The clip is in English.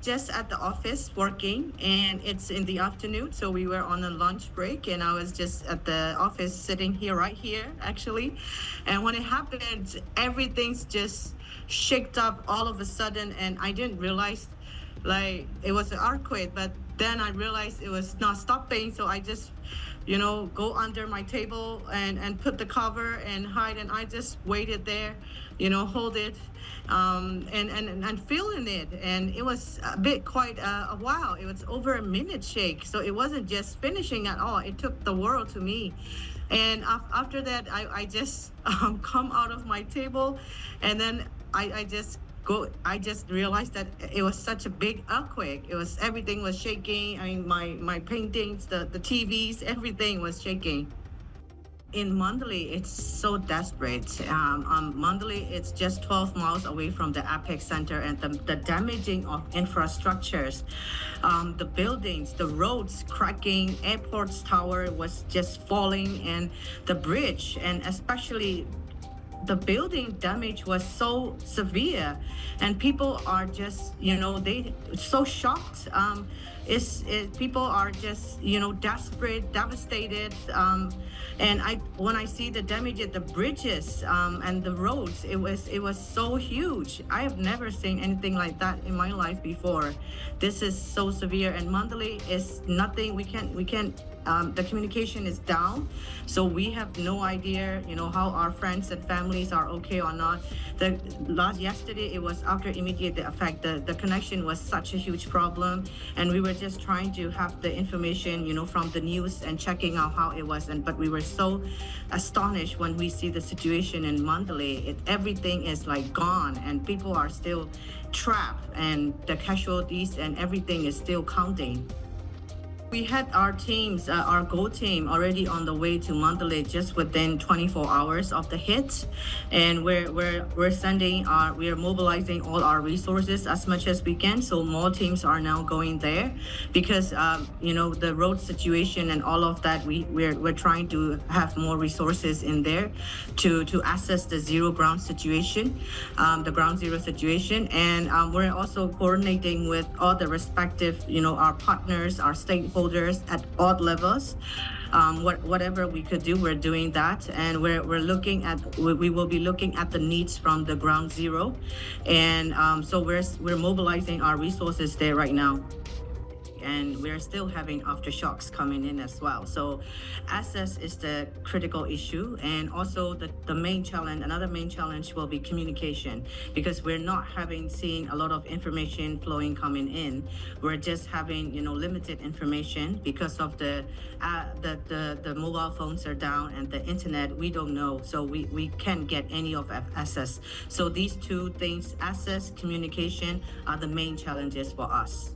just at the office working, and it's in the afternoon, so we were on a lunch break, and I was just at the office sitting here, right here, actually. And when it happened, everything's just shaked up all of a sudden, and I didn't realize like it was an earthquake, but then I realized it was not stopping, so I just go under my table and put the cover and hide, and I just waited there, hold it, and feeling it, and it was a bit quite a while. It was over a minute shake, so it wasn't just finishing at all. It took the world to me. And after that, I just come out of my table, and then I just realized that it was such a big earthquake. Everything was shaking. I mean, my paintings, the TVs, everything was shaking. In Mandalay, it's so desperate. Mandalay, it's just 12 miles away from the epicenter, and the damaging of infrastructures, the buildings, the roads cracking, airport's tower was just falling, and the bridge, and especially the building damage was so severe, and people are just, they so shocked. People are just, desperate, devastated. And when I see the damage at the bridges and the roads, it was so huge. I have never seen anything like that in my life before. This is so severe, and Mandalay is nothing. We can't. The communication is down, so we have no idea, how our friends and families are okay or not. The last yesterday, it was after immediate effect. The connection was such a huge problem, and we were just trying to have the information, from the news and checking out how it was. But we were so astonished when we see the situation in Mandalay. Everything is like gone, and people are still trapped, and the casualties and everything is still counting. We had our teams, our Go team, already on the way to Mandalay just within 24 hours of the hit, and we're mobilizing all our resources as much as we can. So more teams are now going there, because the road situation and all of that. We're trying to have more resources in there to assess the zero ground situation, the ground zero situation, and we're also coordinating with all the respective, our partners, our stakeholders at all levels. Whatever we could do, we're doing that, and we will be looking at the needs from the ground zero, and so we're mobilizing our resources there right now. And we're still having aftershocks coming in as well. So access is the critical issue, and also the main challenge, another main challenge will be communication, because we're not seeing a lot of information flowing coming in. We're just having, limited information because of the mobile phones are down, and the internet, we don't know. So we can't get any of access. So these two things, access, communication, are the main challenges for us.